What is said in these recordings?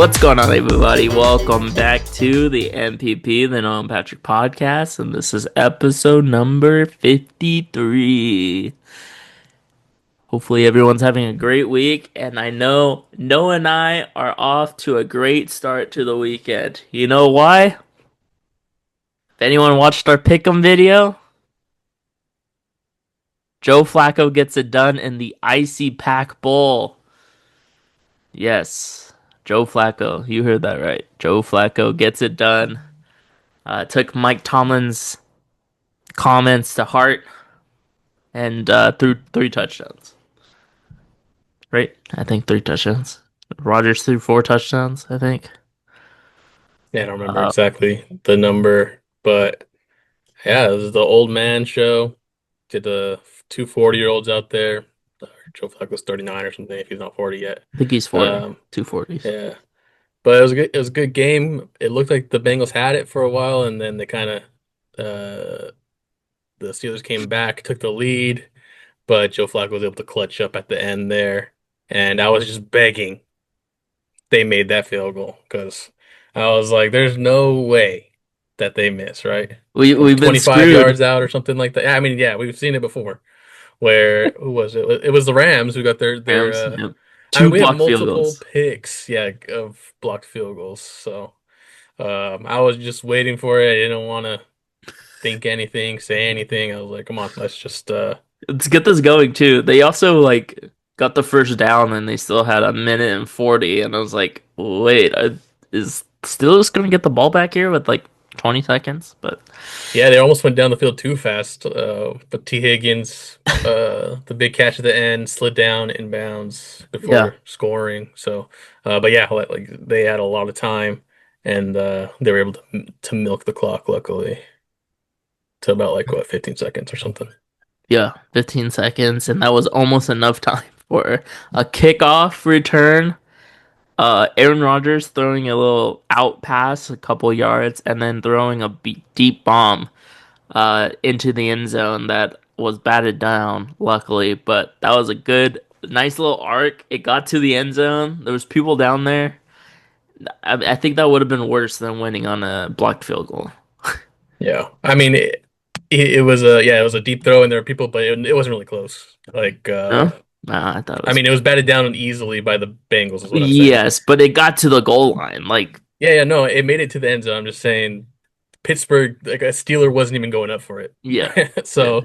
What's going on, everybody? Welcome back to the MPP, the Nolan Patrick podcast, and this is episode number 53. Hopefully, everyone's having a great week, and I know Noah and I are off to a great start to the weekend. You know why? If anyone watched our pick'em video, Joe Flacco gets it done in the Icy Pack Bowl. Yes, Joe Flacco, you heard that right. Joe Flacco gets it done. Took Mike Tomlin's comments to heart and threw three touchdowns. Right? I think three touchdowns. Rodgers threw four touchdowns, I think. Yeah, I don't remember Uh, exactly the number, but yeah, it was the old man show. Did the two 40-year-olds out there. Joe Flacco's 39 or something if he's not 40 yet. I think he's 40. Um, Two 40s. yeah, but it was a good game. It looked like the Bengals had it for a while, and then they kind of the Steelers came back, took the lead, but Joe Flacco was able to clutch up at the end there, and I was just begging they made that field goal because I was like, there's no way that they miss, right? From We've been 25 screwed. yards out or something like that. I mean, yeah, we've seen it before. Where who was it? It was the Rams who got their Rams, yep. I Two mean, we have blocked field multiple goals. picks, yeah, of blocked field goals. So I was just waiting for it. I didn't want to think anything, say anything. I was like, come on, let's just Let's get this going too. They also got the first down and they still had a minute and 40, and I was like, wait, is Steelers gonna get the ball back here with like 20 seconds? But yeah, they almost went down the field too fast. But T. Higgins, the big catch at the end, slid down inbounds yeah, before scoring. So, but yeah, like they had a lot of time, and they were able to milk the clock. Luckily, to about like what 15 seconds or something. yeah, 15 seconds, and that was almost enough time for a kickoff return. Aaron Rodgers throwing a little out pass a couple yards and then throwing a deep bomb into the end zone that was batted down, luckily. But that was a nice little arc. It got to the end zone. There was people down there. I think that would have been worse than winning on a blocked field goal. Yeah, I mean it was it was a deep throw, and there were people, but it wasn't really close. Like No? Nah, I thought it I was. mean, it was batted down easily by the Bengals, is what I'm saying. Yes, but it got to the goal line. Like, Yeah, no, it made it to the end zone. I'm just saying Pittsburgh, like a Steeler wasn't even going up for it. yeah, yeah, So,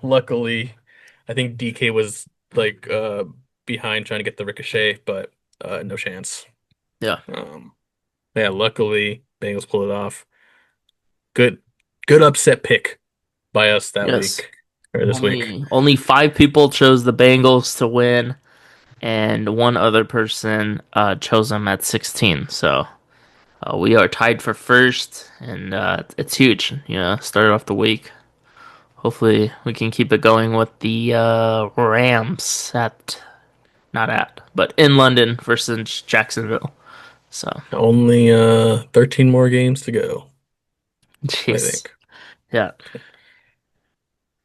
luckily, I think DK was like behind trying to get the ricochet, but no chance. yeah. Um, yeah, luckily Bengals pulled it off. Good, good upset pick by us that Yes. week or this week. Only five people chose the Bengals to win, and one other person chose them at 16. So we are tied for first, and it's huge. Started off the week. Hopefully, we can keep it going with the Rams but in London versus Jacksonville. So, Only 13 more games to go, I jeez, think. yeah,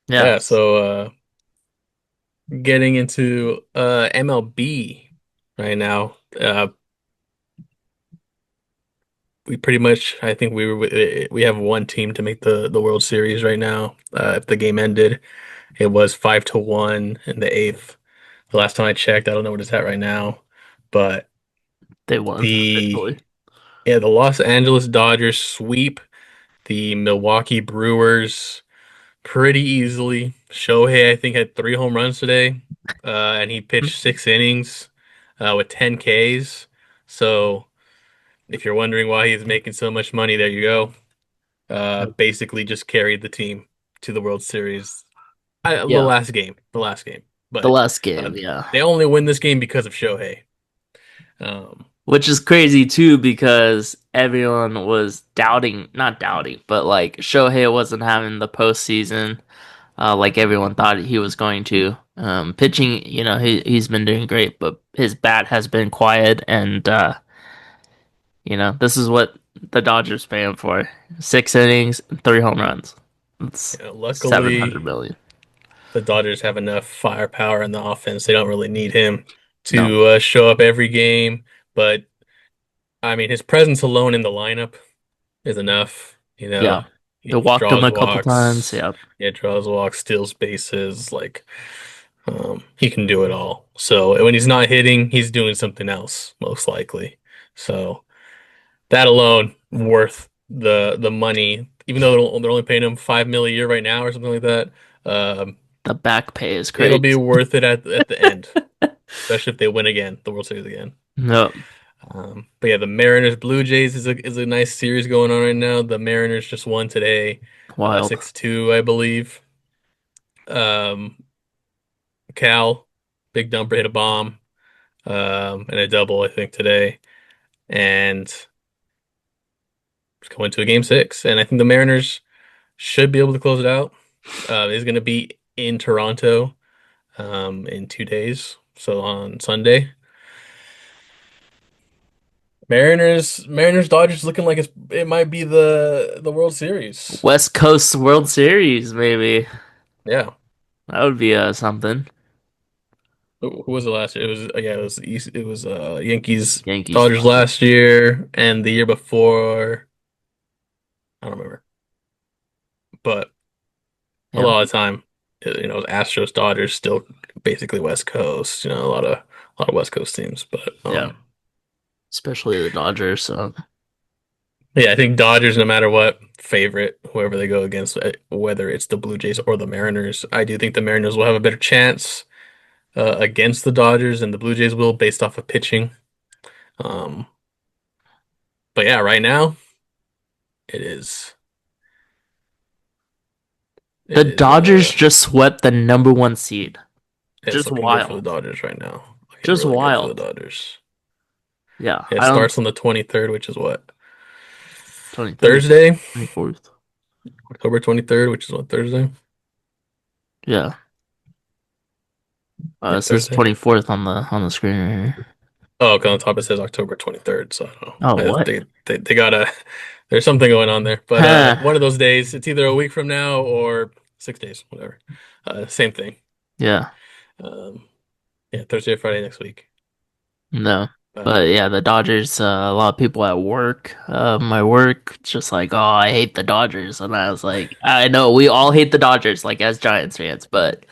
yeah, Yeah, so getting into MLB right now. We pretty much, I think we have one team to make the World Series right now. If the game ended, it was 5-1 in the eighth. The last time I checked, I don't know what it's at right now, but they won the officially. yeah, the Los Angeles Dodgers sweep the Milwaukee Brewers pretty easily. Shohei, I think, had 3 home runs today, and he pitched 6 innings with 10 Ks. So if you're wondering why he's making so much money, there you go. Basically just carried the team to the World Series. Yeah, The last game. the But last uh, game, yeah. they only win this game because of Shohei. Um, Which is crazy too because everyone was doubting, not doubting, but like Shohei wasn't having the postseason like everyone thought he was going to. Pitching, he's been doing great, but his bat has been quiet, and this is what the Dodgers pay him for: 6 innings, three home runs. It's seven luckily, hundred million. the Dodgers have enough firepower in the offense. They don't really need him No, to show up every game. But I mean, his presence alone in the lineup is enough. You Yeah. know, They he walked him draws a couple times. walks, Yeah. yeah, draws walks, steals bases. Like, he can do it all. So when he's not hitting, he's doing something else, most likely. So that alone worth the money, even though they're only paying him 5 million a year right now or something like that. Um, The back pay is it'll be crazy. worth it at the end, especially if they win again, the World Series again. No, But yeah, the Mariners Blue Jays is a nice series going on right now. The Mariners just won today, wild. 6-2, I believe. Um, Cal, big dumper hit a bomb, and a double, I think, today, and it's going to a game six. And I think the Mariners should be able to close it out. It's going to be in Toronto, in 2 days, so on Sunday. Mariners Dodgers looking like it might be the World Series. West Coast World Series, maybe. Yeah. That would be something. Who was it last year? It was yeah, it was East, it was Yankees Yankees, Dodgers Dodgers. last year and the year before. I don't remember, but a Yeah, lot of time, it was Astros Dodgers still basically West Coast. A lot of West Coast teams, but yeah. Especially the Dodgers. So yeah, I think Dodgers, no matter what, favorite whoever they go against, whether it's the Blue Jays or the Mariners. I do think the Mariners will have a better chance against the Dodgers than the Blue Jays will, based off of pitching. Um, but yeah, right now it is the it is Dodgers just swept the number one seed. it's Just looking good for the wild. Dodgers right now. Looking Just really good for the wild. Dodgers. Yeah, Yeah, it I don't. starts on the 23rd, which is what? 23rd, Thursday, 24th. October 23rd, which is what, Thursday? Yeah. Yeah, It says Thursday. 24th on the screen right here. Oh, okay, on the top it says October 23rd, so I don't know. Oh, what? They gotta there's something going on there. But Huh. one of those days, it's either a week from now or 6 days, whatever. Same thing. Yeah. Um, yeah, Thursday or Friday next week. No. But But yeah, the Dodgers, a lot of people at work, my work, just like, oh, I hate the Dodgers. And I was like, I know we all hate the Dodgers, like as Giants fans, but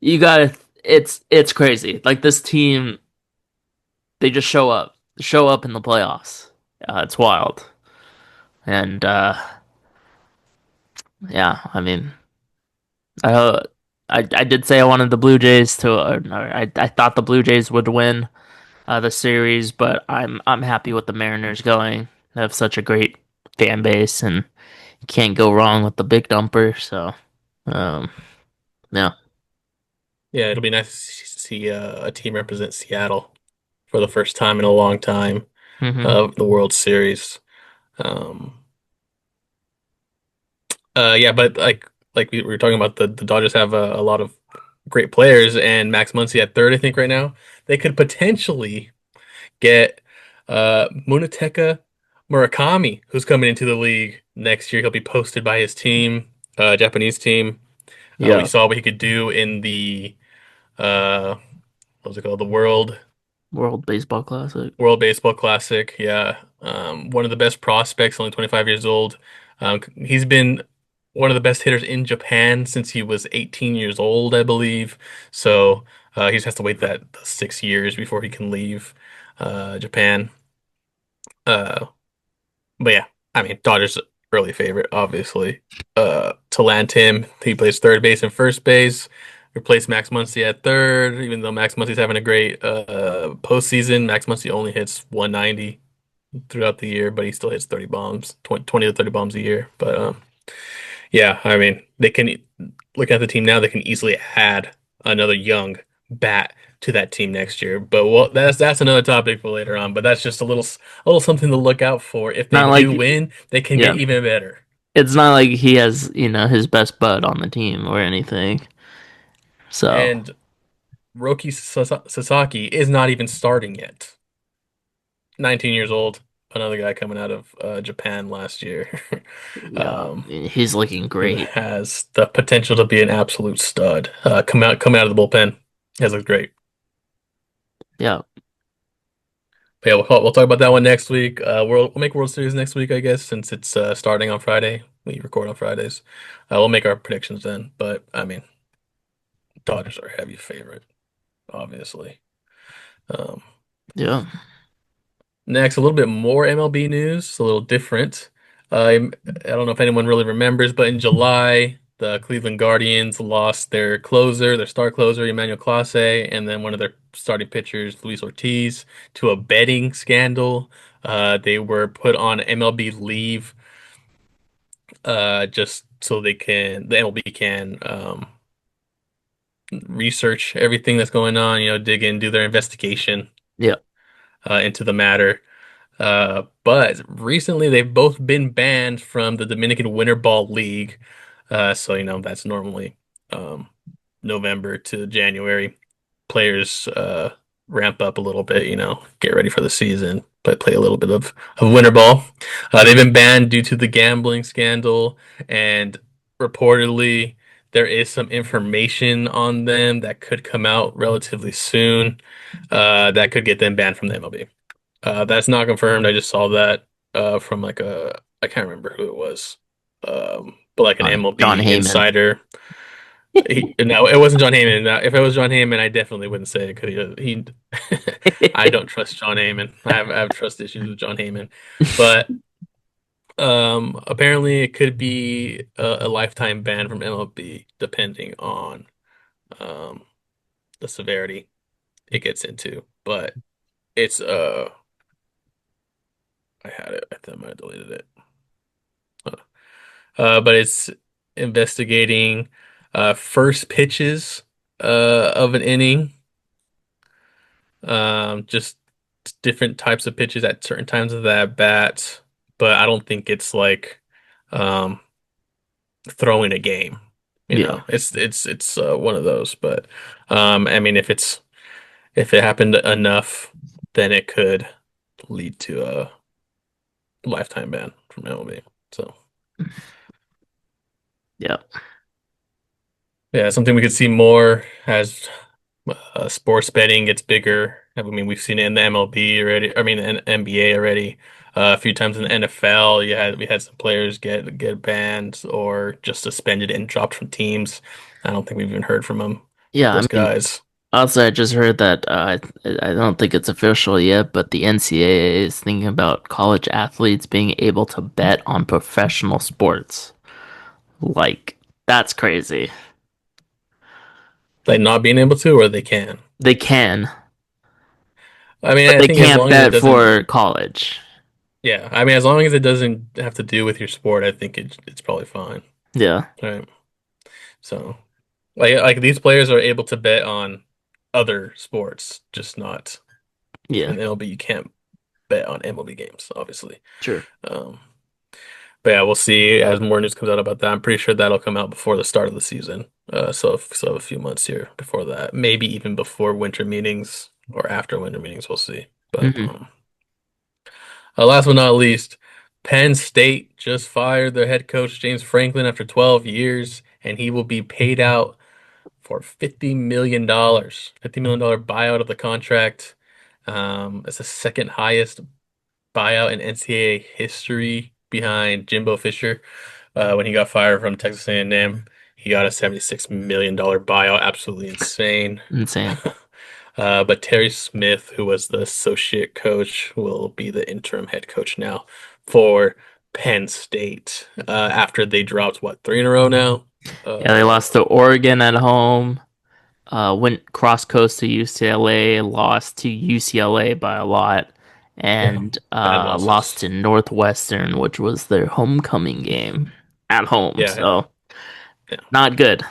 you gotta, it's crazy. Like this team, they just show up in the playoffs. It's wild. And yeah, I mean, I, I did say I wanted the Blue Jays to, no, I thought the Blue Jays would win the series, but I'm happy with the Mariners going. They have such a great fan base, and you can't go wrong with the big dumper. So, um, yeah. yeah, it'll be nice to see a team represent Seattle for the first time in a long time Hmm. of the World Series. Um, yeah, but like we were talking about, the Dodgers have a lot of great players, and Max Muncy at third, I think right now they could potentially get Munetaka Murakami, who's coming into the league next year. He'll be posted by his team, Japanese team. We Yeah. saw what he could do in the uh, what was it called? The World Baseball Classic. World Baseball Classic. Yeah, one of the best prospects, only 25 years old. He's been one of the best hitters in Japan since he was 18 years old, I believe. So he just has to wait that 6 years before he can leave Japan. Uh, but yeah, I mean, Dodgers early favorite, obviously. To land him, he plays third base and first base. Replace Max Muncy at third, even though Max Muncy's having a great postseason. Max Muncy only hits 190 throughout the year, but he still hits 30 bombs, 20 to 30 bombs a year. But yeah, I mean, they can look at the team now, they can easily add another young bat to that team next year. But well, that's another topic for later on. But that's just a little something to look out for. If they Not do like, win, they can get yeah, even better. it's not like he has, his best bud on the team or anything. So, And Sasaki is not even starting yet. 19 years old, another guy coming out of Japan last year, yeah, um, he's looking who great. has the potential to be an absolute stud. Come out of the bullpen, has looked great. Yeah. But yeah, we'll talk about that one next week. We'll make World Series next week, I guess, since it's starting on Friday. We record on Fridays. We'll make our predictions then. But I mean, Dodgers are a heavy favorite, obviously. Um, Yeah, Next, a little bit more MLB news, a little different. I don't know if anyone really remembers, but in July, the Cleveland Guardians lost their closer, their star closer, Emmanuel Clase, and then one of their starting pitchers, Luis Ortiz, to a betting scandal. They were put on MLB leave, just so the MLB can research everything that's going on, dig in, do their investigation yeah, into the matter. But recently they've both been banned from the Dominican Winter Ball League. So that's normally um, November to January. Players ramp up a little bit, get ready for the season, play a little bit of winter ball. They've been banned due to the gambling scandal, and reportedly there is some information on them that could come out relatively soon, that could get them banned from the MLB. That's not confirmed. I just saw that from like I can't remember who it was, but like an John MLB Heyman. insider. No, it wasn't John Heyman. If it was John Heyman, I definitely wouldn't say it because I don't trust John Heyman. I have trust issues with John Heyman, but apparently it could be a lifetime ban from MLB depending on um, the severity it gets into. But it's I had it. I think I might have deleted it. But it's investigating first pitches of an inning, just different types of pitches at certain times of that bat. But I don't think it's like um, throwing a game. Yeah, It's one of those. But I mean, if it happened enough, then it could lead to a lifetime ban from MLB. So. yeah, Yeah, something we could see more as sports betting gets bigger. I mean, we've seen it in the MLB already. I mean, in NBA already. A few times in the NFL, we had some players get banned or just suspended and dropped from teams. I don't think we've even heard from them, yeah. I those mean, guys. also, I just heard that I don't think it's official yet, but the NCAA is thinking about college athletes being able to bet on professional sports. Like, that's crazy. Like not being able to, or they can. They can, I mean, but I they think as can't long as it bet doesn't, for college. yeah. I mean, as long as it doesn't have to do with your sport, I think it's probably fine. Yeah, Right. So. Like these players are able to bet on other sports, just not yeah, in MLB. You can't bet on MLB games, obviously. sure. Um, but yeah, we'll see as more news comes out about that. I'm pretty sure that'll come out before the start of the season. So a few months here before that, maybe even before winter meetings or after winter meetings. We'll see. But Hmm. last but not least, Penn State just fired their head coach James Franklin after 12 years, and he will be paid out for $50 million, $50 million buyout of the contract. It's the second highest buyout in NCAA history behind Jimbo Fisher. When he got fired from Texas A&M, he got a $76 million buyout. Absolutely insane. Insane. But Terry Smith, who was the associate coach, will be the interim head coach now for Penn State. After they dropped, what, three in a row now? Yeah, they Uh, lost to Oregon at home. Went cross coast to UCLA, lost to UCLA by a lot, yeah, and bad lost losses. to Northwestern, which was their homecoming game at home. Yeah, So yeah. not good.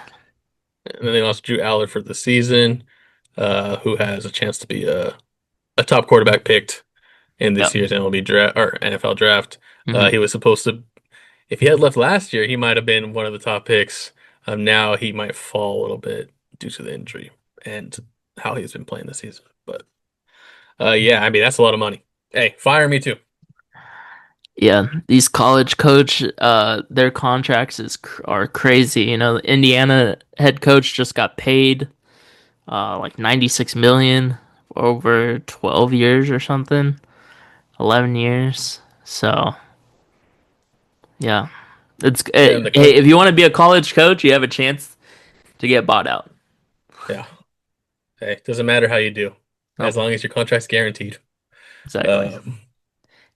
And then they lost Drew Aller for the season, who has a chance to be a top quarterback picked in this Yep. year's MLB draft or NFL draft. Hmm. He was supposed to, if he had left last year, he might have been one of the top picks. Now he might fall a little bit due to the injury and how he's been playing this season. But yeah, I mean that's a lot of money. Hey, fire me too. Yeah, these college coach, their contracts are crazy. You know, the Indiana head coach just got paid like 96 million over 12 years or something, 11 years. So, yeah. Yeah, and the Hey, coach. if you want to be a college coach, you have a chance to get bought out. Yeah. Hey, doesn't matter how you do, as Nope, long as your contract's guaranteed. exactly. Um,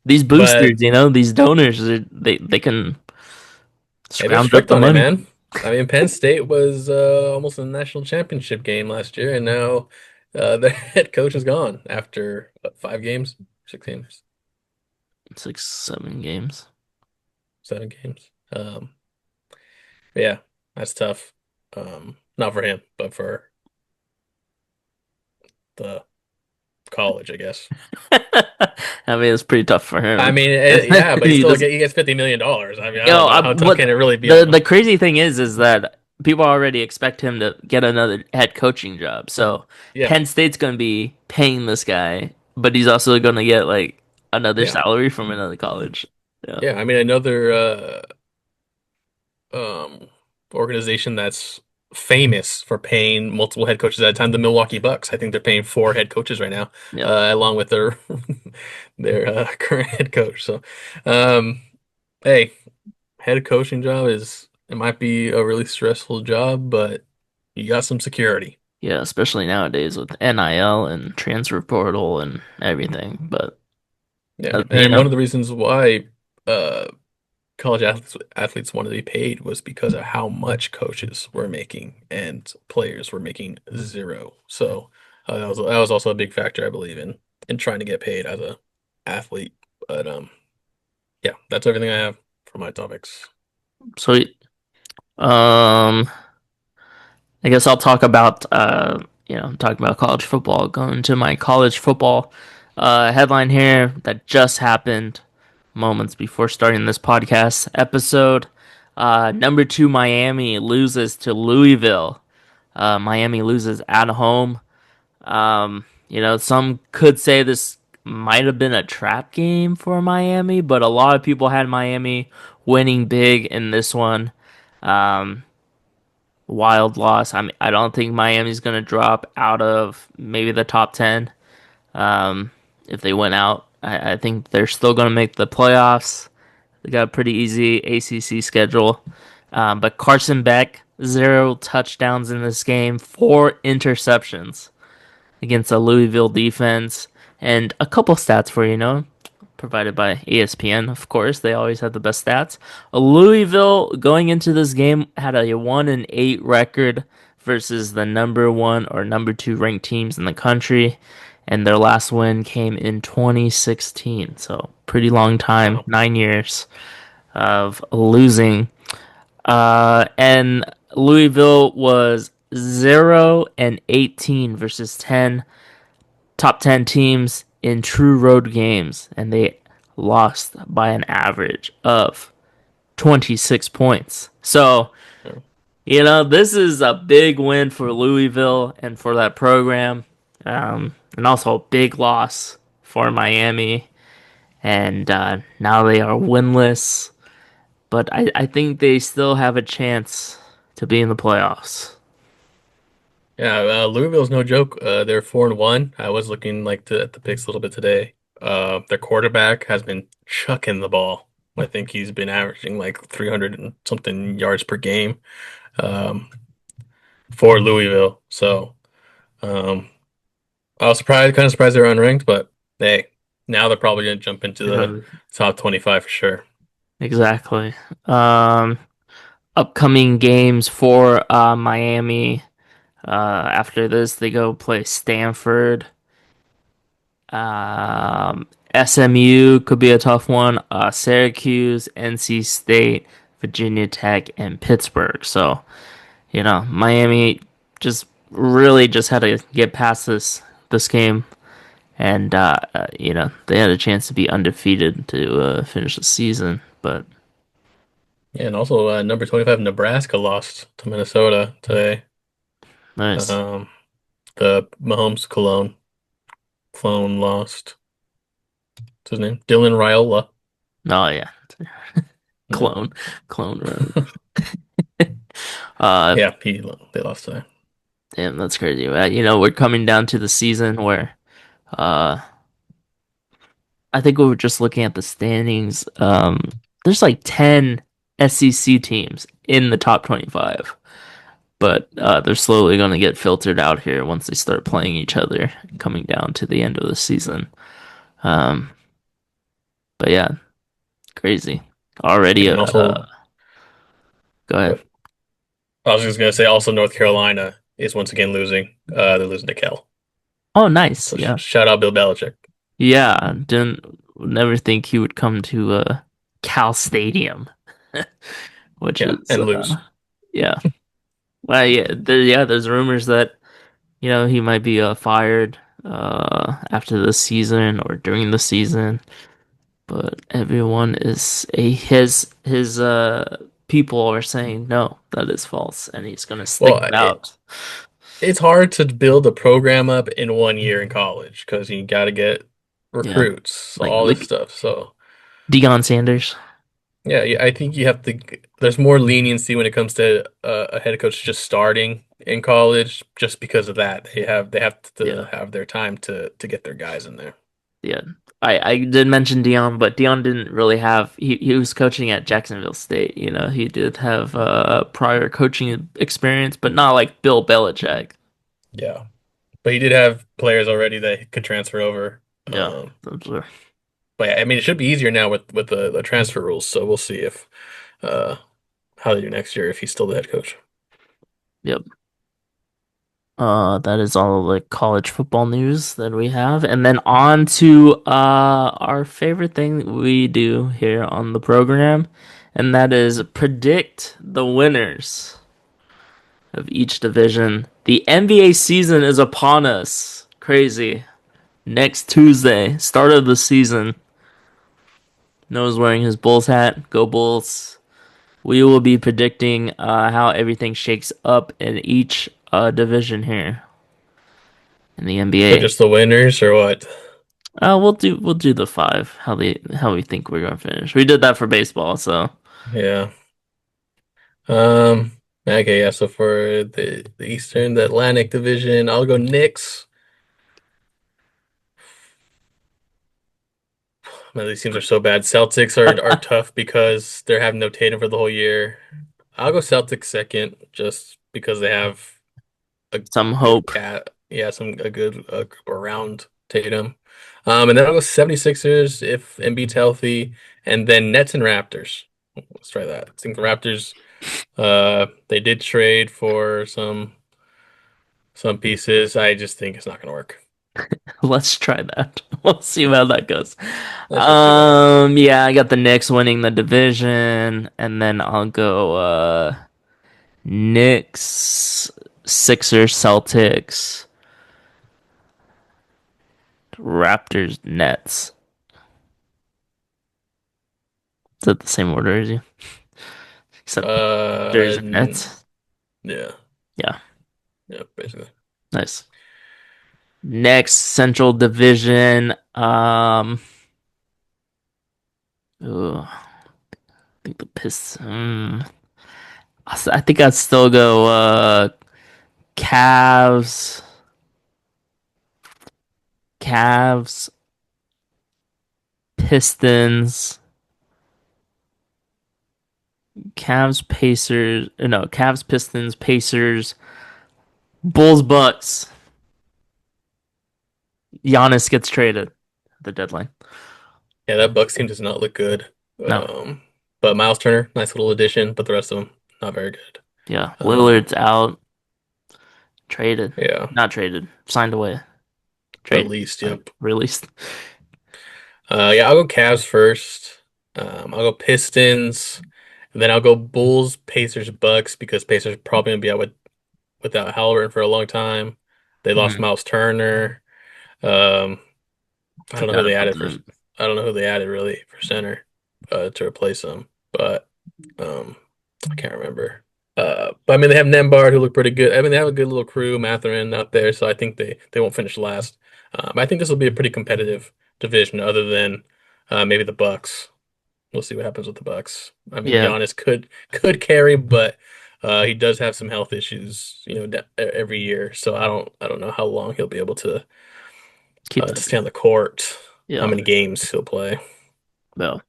These but boosters, these donors, they can hey, they're scrounge up strict the on it, money. man. I mean, Penn State was almost in the national championship game last year, and now their head coach is gone after what, 5 games, 6 games, 6, 7 games. 7 games. Yeah, that's tough. Not for him, but for the college, I guess. I mean, it's pretty tough for I him. mean, yeah, but He does. he gets $50 million. I mean, I You don't know, know how tough what can it really be on the him. crazy thing is that people already expect him to get another head coaching job. So Yeah, Penn State's going to be paying this guy, but he's also going to get like another yeah, salary from another college. Yeah, yeah. I mean, another um organization that's famous for paying multiple head coaches at a time, the Milwaukee Bucks. I think they're paying 4 head coaches right now, yep. along with their their current head coach. So, um, hey, head coaching job is it might be a really stressful job, but you got some security. Yeah, especially nowadays with NIL and transfer portal and everything. But Yeah, you and one of know, the reasons why uh college athletes wanted to be paid was because of how much coaches were making and players were making zero. So that was also a big factor, I believe, in trying to get paid as a athlete. But yeah, that's everything I have for my topics. so um, I guess I'll talk about talking about college football. Going to my college football headline here that just happened moments before starting this podcast episode. Number two, Miami loses to Louisville. Miami loses at home. Some could say this might have been a trap game for Miami, but a lot of people had Miami winning big in this one. Um, Wild loss. I don't think Miami's gonna drop out of maybe the top 10. Um, if they went out, I think they're still gonna make the playoffs. They got a pretty easy ACC schedule. But Carson Beck, 0 touchdowns in this game, 4 interceptions against a Louisville defense, and a couple stats for provided by ESPN, of course. They always have the best stats. Louisville going into this game had a 1-8 record versus the number one or number two ranked teams in the country, and their last win came in 2016. So pretty long time, Wow. 9 years of losing. And Louisville was 0-18 versus 10 top 10 teams in true road games, and they lost by an average of 26 points. So, Yeah. this is a big win for Louisville and for that program, and also a big loss for Miami. And now they are winless, but I think they still have a chance to be in the playoffs. Yeah, Louisville's no joke. They're 4-1. I was looking at the picks a little bit today. Their quarterback has been chucking the ball. I think he's been averaging like 300 and something yards per game for Louisville. So um, I was kind of surprised they were unranked, but hey, now they're probably going to jump into the Yeah, top 25 for sure. exactly. Um, Upcoming games for Miami. After this, they go play Stanford. SMU could be a tough one. Syracuse, NC State, Virginia Tech, and Pittsburgh. So, Miami just really just had to get past this game, and they had a chance to be undefeated to finish the season. But Yeah, and also number 25 Nebraska lost to Minnesota today. nice. Um, the Mahomes clone lost. What's his name? Dylan Raiola. Oh yeah, Yeah, clone, clone run. Uh, yeah, they lost today. Damn, that's crazy. We're coming down to the season where Uh, I think we were just looking at the standings. There's like 10 SEC teams in the top 25, but they're slowly going to get filtered out here once they start playing each other coming down to the end of the season. Um, but yeah, crazy. Already, And also, go ahead. what I was just gonna say, also North Carolina is once again losing. They're losing to Cal. Oh, nice. So sh Yeah. shout out Bill Belichick. Yeah. Didn't never think he would come to Cal Stadium, which Yeah, is and lose. yeah. Well, yeah, there's rumors that he might be fired after the season or during the season, but everyone is his people are saying no, that is false, and he's gonna stick Well, it out. it's hard to build a program up in 1 year in college because you got to get Yeah, recruits, like all this like stuff. So Deion Sanders. yeah, I think you have to. There's more leniency when it comes to a head coach just starting in college, just because of that. They have to Yeah, have their time to get their guys in there. yeah. I did mention Deion, but Deion didn't really have he was coaching at Jacksonville State. He did have prior coaching experience, but not like Bill Belichick. Yeah, but he did have players already that could transfer over. Yeah, those were- But yeah, I mean, it should be easier now with the transfer rules. So we'll see if uh how they do next year if he's still the head coach. yep. That is all the college football news that we have. And then on to our favorite thing that we do here on the program, and that is predict the winners of each division. The NBA season is upon us. Crazy. Next Tuesday, start of the season. Noah's wearing his Bulls hat. Go Bulls. We will be predicting how everything shakes up in each division here in the So NBA. just the winners or what? We'll do the five. How we think we're gonna finish. We did that for baseball, so Yeah. Um. Okay. Yeah. So for the Eastern, the Atlantic Division, I'll go Knicks. Man, these teams are so bad. Celtics are tough because they're having no Tatum for the whole year. I'll go Celtics second, just because they have a some good hope. cat. Yeah, some a good group around Tatum. And then I'll go 76ers if Embiid's healthy, and then Nets and Raptors. Let's try that. I think the Raptors, they did trade for some pieces. I just think it's not gonna work. Let's try that. We'll see how that goes. Let's just see what happens. Yeah, I got the Knicks winning the division, and then I'll go Knicks, Sixers, Celtics, Raptors, Nets. Is that the same order as you? Except Raptors and Nets. Yeah, Yeah, yeah, basically. nice. Next Central Division. Ooh, I think the Pistons. I think I'd still go Cavs, Cavs, Pistons, Cavs, Pacers. No, Cavs, Pistons, Pacers, Bulls, Bucks. Giannis gets traded at the deadline. Yeah, that Bucks team does not look good. No, Um, but Miles Turner, nice little addition, but the rest of them not very good. yeah, Um, Lillard's out. Traded, yeah, not traded, signed away, at traded, least, yep. released. Yeah, I'll go Cavs first. I'll go Pistons, and then I'll go Bulls, Pacers, Bucks because Pacers are probably gonna be out without Halliburton for a long time. They lost Mhm. Miles Turner. Um, I don't know who Forgot they about added for. them. I don't know who they added really for center to replace him, but I can't remember. But I mean, they have Nembhard who look pretty good. I mean, they have a good little crew, Mathurin out there, so I think they won't finish last. I think this will be a pretty competitive division, other than maybe the Bucks. We'll see what happens with the Bucks. I mean, Yeah, Giannis could carry, but he does have some health issues, every year. So I don't know how long he'll be able Keep to that. stay on the court. How Yeah. many games he'll play? Well,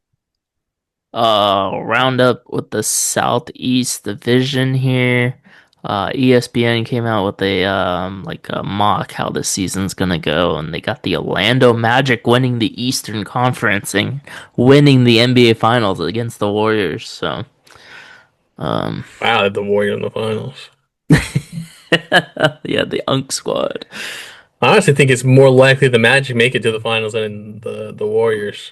round up with the Southeast Division here. ESPN came out with a like a mock how this season's gonna go, and they got the Orlando Magic winning the Eastern Conference and winning the NBA Finals against the Warriors. So, um, Wow, they had the Warriors in the finals. yeah, the Unk squad. I honestly think it's more likely the Magic make it to the finals than the Warriors.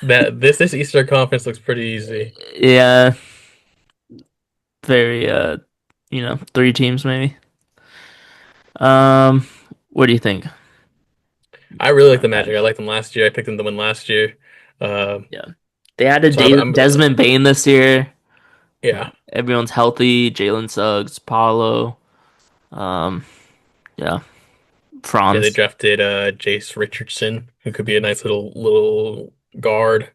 That this Eastern Conference looks pretty easy. Yeah, very three teams maybe. Um, what do you think? I really like the Magic. I Magic. liked them last year. I picked them to win last year. Um, Yeah. They added so I'm Desmond Bain this year. yeah. Everyone's healthy. Jalen Suggs, Paulo. Um, yeah, Yeah, they Franz. drafted Jace Richardson, who could be a nice little guard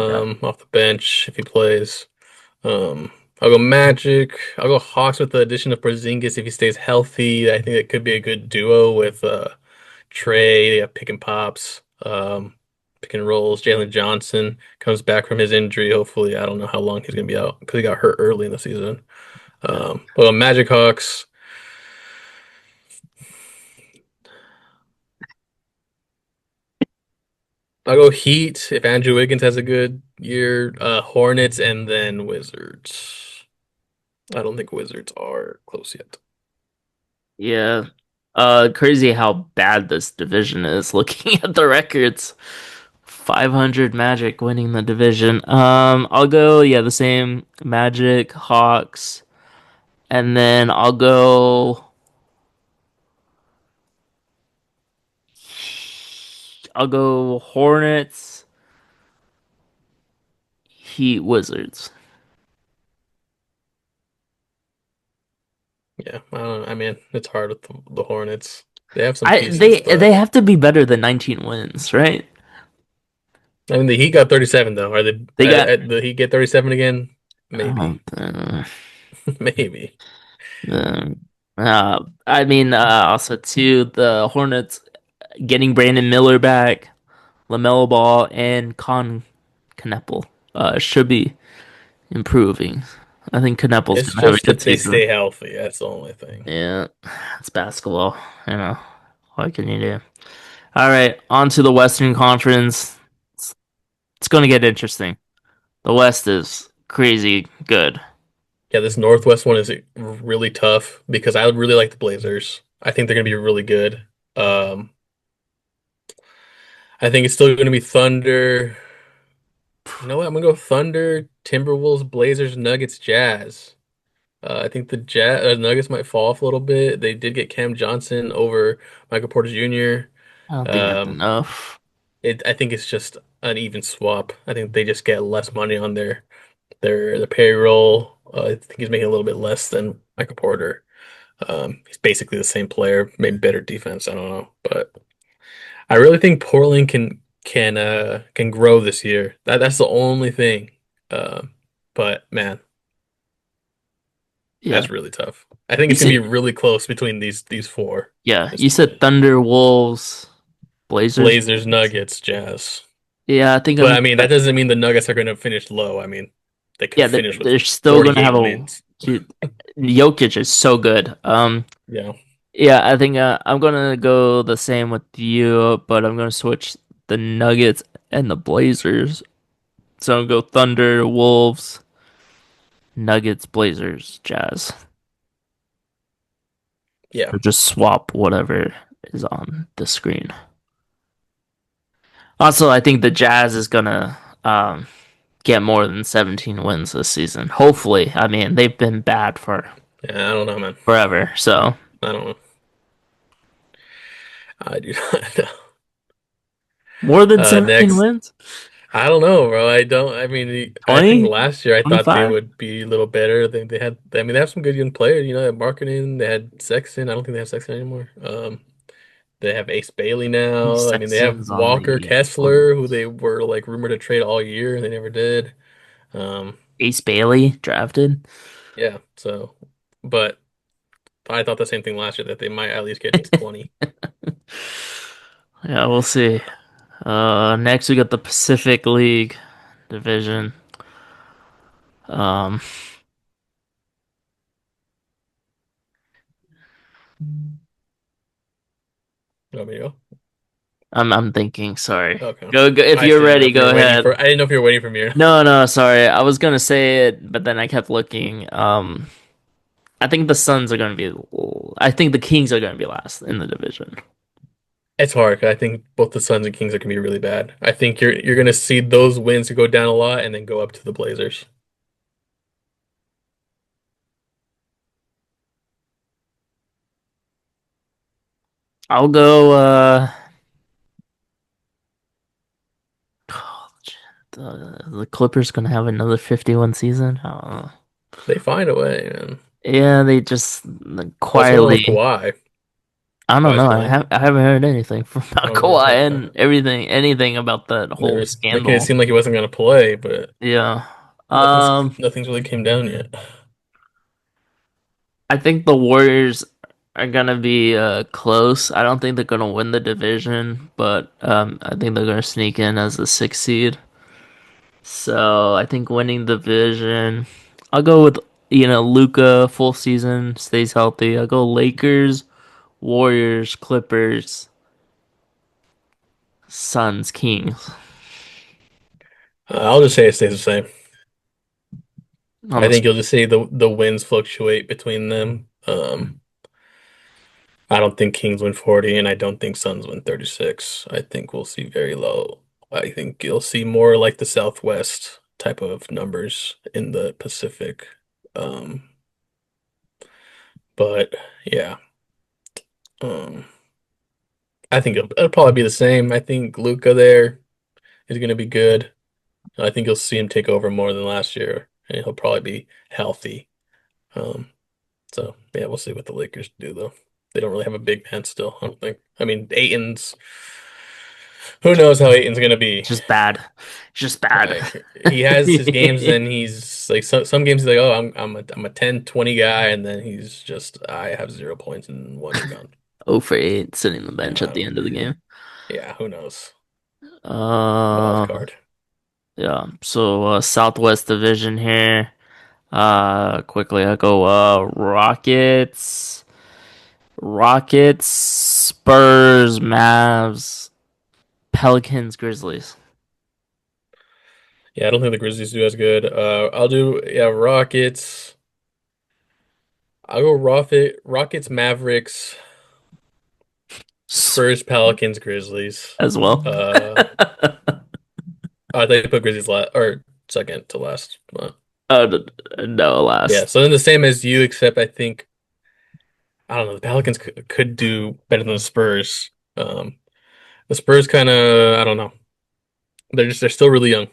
Yeah, off the bench if he plays. I'll go Magic. I'll go Hawks with the addition of Porzingis if he stays healthy. I think it could be a good duo with Trey. They have pick and pops, pick and rolls. Jalen Johnson comes back from his injury. Hopefully, I don't know how long he's gonna be out because he got hurt early in the season. yeah, Well, Magic Hawks. I'll go Heat if Andrew Wiggins has a good year. Hornets and then Wizards. I don't think Wizards are close yet. yeah. Crazy how bad this division is. Looking at the records, 500 Magic winning the division. I'll go. Yeah, the same Magic, Hawks, and then I'll go. I'll go Hornets, Heat, Wizards. Yeah, I don't know. I mean, it's hard with the Hornets. They have some I pieces, they but have to be better than 19 wins, right? I mean, the Heat got 37 though. Are they They got the Heat get 37 again? um, Maybe, maybe. the I mean also too the Hornets getting Brandon Miller back, LaMelo Ball and Kneppel should be improving. I think Kneppel's It's gonna have a just good if they season. stay healthy. That's the only thing. Yeah, it's basketball, you know. What can you do? All right, on to the Western Conference. It's, it's going to get interesting. The West is crazy good. Yeah, this Northwest one is really tough because I would really like the Blazers. I think they're gonna be really good. Um, I think it's still gonna be Thunder. You know what? I'm gonna go Thunder, Timberwolves, Blazers, Nuggets, Jazz. I think the Nuggets might fall off a little bit. They did get Cam Johnson over Michael Porter Jr. I don't think that's Um, enough. I think it's just an even swap. I think they just get less money on their payroll. I think he's making a little bit less than Michael Porter. He's basically the same player, maybe better defense. I don't know, but I really think Portland can grow this year. That's the only thing. But man, Yeah. that's really tough. I think You it's gonna said be really close between these four yeah, at this you said point. Thunder, Wolves, Blazers. Blazers, Nuggets, Jazz. Yeah, I think But I'm I mean, that doesn't mean the Nuggets are gonna finish low. I mean, they could yeah, finish with they're still going to have 48 a wins. dude, Jokic is so good. Yeah. Yeah, I think I'm going to go the same with you, but I'm going to switch the Nuggets and the Blazers. So I'll go Thunder, Wolves, Nuggets, Blazers, Jazz. Yeah. Or just swap whatever is on the screen. Also, I think the Jazz is gonna get more than 17 wins this season. Hopefully. I mean, they've been bad for Yeah, I don't know, man. forever. So I don't know. I do not know. more than 17 Next, wins? I don't know, bro. I don't. I mean, I think 20? last year I thought they 25? would be a little better. I think they had. I mean, they have some good young players. You know, they have marketing. They had Sexton. I don't think they have Sexton anymore. They have Ace Bailey now. I mean, they have Sexton's on Walker the on Kessler, who they were like rumored to trade all year, and they never did. Um, Ace Bailey drafted. yeah. So, but I thought the same thing last year that they might at least get to 20. Yeah, we'll see. Next we got the Pacific League division. Um, You want me to go? I'm thinking. Sorry. Okay. Go. If I just you're didn't know ready, if you go were waiting ahead. for. I didn't know if you were waiting for me. No, sorry. I was gonna say it, but then I kept looking. I think the Suns are gonna be. I think the Kings are gonna be last in the division. It's hard. I think both the Suns and Kings are gonna be really bad. I think you're gonna see those wins go down a lot and then go up to the Blazers. I'll go. The Clippers gonna have another 51 season. I don't know. They find a way, man. Yeah, they just like, What's going on with quietly. Kawhi? I don't Kawhi's know. playing. I haven't heard anything from about Oh, Kawhi and anything about that They whole were making it scandal. seem like he wasn't gonna play, but Yeah. nothing's Um, nothing's really came down yet. I think the Warriors are gonna be close. I don't think they're gonna win the division, but I think they're gonna sneak in as the sixth seed. So I think winning the division. I'll go with Luca full season stays healthy. I'll go Lakers, Warriors, Clippers, Suns, Kings I'll just say it stays the same. on I the. think you'll just see the wins fluctuate between them. I don't think Kings win 40, and I don't think Suns win 36. I think we'll see very low. I think you'll see more like the Southwest type of numbers in the Pacific. Um, but yeah, um, I think it'll probably be the same. I think Luca there is going to be good. I think you'll see him take over more than last year, and he'll probably be healthy. Um, so yeah, we'll see what the Lakers do though. They don't really have a big man still, I don't think. I mean, Aiton's. Who knows how Aiton's gonna be? Just bad. Just bad. Like he has his games, and he's like some games he's like, oh, I'm a 10, 20 guy, and then he's just I have 0 points and one rebound. 0 for 8 sitting on the Yeah, bench at the end of the game. yeah, who knows? Wild Uh, card. yeah. So Southwest Division here. Quickly I go Rockets, Spurs, Mavs, Pelicans, Grizzlies. Yeah, I don't think the Grizzlies do as good. I'll do yeah Rockets. I'll go Rockets, Mavericks, Spurs, Pelicans, Grizzlies. As well. Uh, I think put Grizzlies last or second to last. No, Yeah, last. so then the same as you, except I think I don't know. The Pelicans could do better than the Spurs. The Spurs kind of I don't know. They're still really young,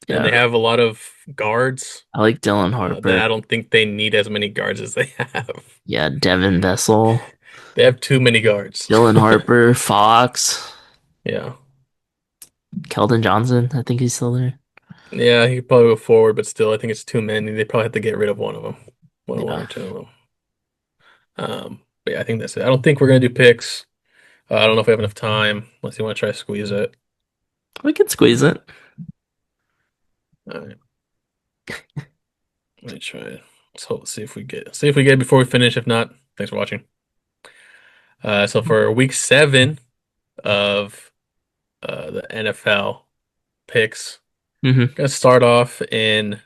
and Yeah, they have a lot of guards I like Dylan that Harper. I don't think they need as many guards as they have. Yeah, Devin Vessel, They have too many guards. Dylan Harper, Fox, Yeah, Keldon Johnson. I think he's still there. yeah. He could probably go forward, but still, I think it's too many. They probably have to get rid of one of them, one Yeah, or two of them. But yeah, I think that's it. I don't think we're gonna do picks. I don't know if we have enough time, unless you want to try to squeeze it. we could squeeze it. All right, let me try it. Let's see if we get it before we finish. If not, thanks for watching. So for week 7 of the NFL picks, Hmm. I'm gonna start off in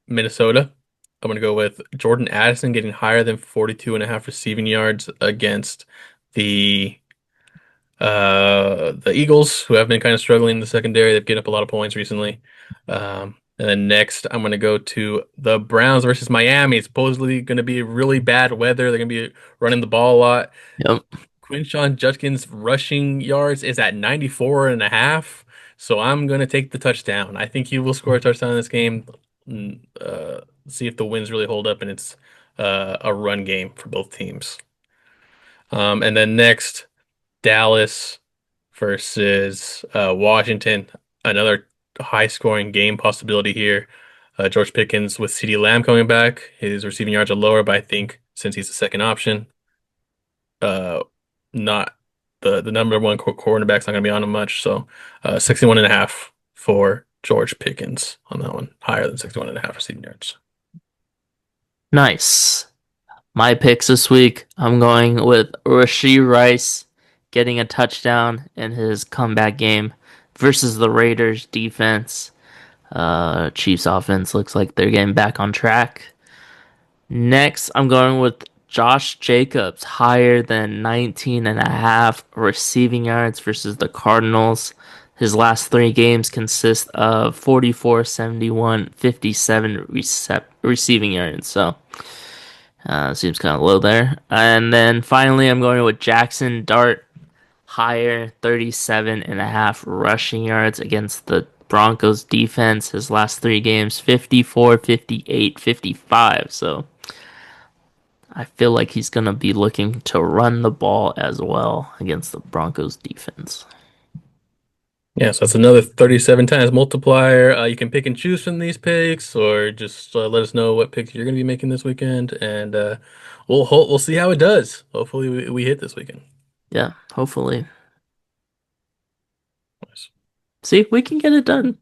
Minnesota. I'm gonna go with Jordan Addison getting higher than 42 and a half receiving yards against the the Eagles, who have been kind of struggling in the secondary. They've given up a lot of points recently. And then next, I'm going to go to the Browns versus Miami. It's supposedly going to be really bad weather. They're going to be running the ball a lot. Yep. Quinshawn Judkins' rushing yards is at 94 and a half. So I'm going to take the touchdown. I think he will score a touchdown in this game. See if the winds really hold up and it's a run game for both teams. And then next, Dallas versus Washington. Another high scoring game possibility here. George Pickens with CeeDee Lamb coming back. His receiving yards are lower, but I think since he's the second option, uh, not. the number one quarterback's not going to be on him much. So 61 and a half for George Pickens on that one. Higher than 61 and a half receiving yards. Nice. My picks this week, I'm going with Rashee Rice getting a touchdown in his comeback game versus the Raiders defense. Chiefs offense looks like they're getting back on track. Next, I'm going with Josh Jacobs higher than 19 and a half receiving yards versus the Cardinals. His last three games consist of 44, 71, 57 receiving yards. So, seems kind of low there. And then finally, I'm going with Jackson Dart higher 37 and a half rushing yards against the Broncos defense. His last three games 54, 58, 55. So I feel like he's going to be looking to run the ball as well against the Broncos defense. Yeah, so that's another 37 times multiplier. You can pick and choose from these picks, or just let us know what picks you're going to be making this weekend, and we'll see how it does. Hopefully, we hit this weekend. Yeah, hopefully. Nice. See if we can get it done.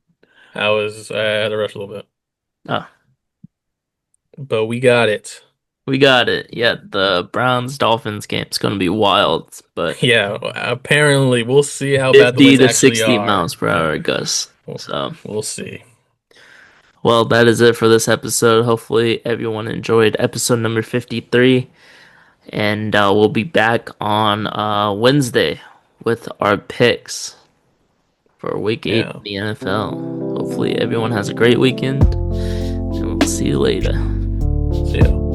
I had to rush a little bit, Oh, but we got it. we got it. Yeah, the Browns Dolphins game is going to be wild, but Yeah, apparently we'll see how bad the 50 winds to actually 60 are. miles per Yeah, hour gusts. we'll, So, we'll see. well, that is it for this episode. Hopefully, everyone enjoyed episode number 53. And we'll be back on Wednesday with our picks for week 8 Yeah, in the NFL. Hopefully, everyone has a great weekend, and we'll see you later. see ya.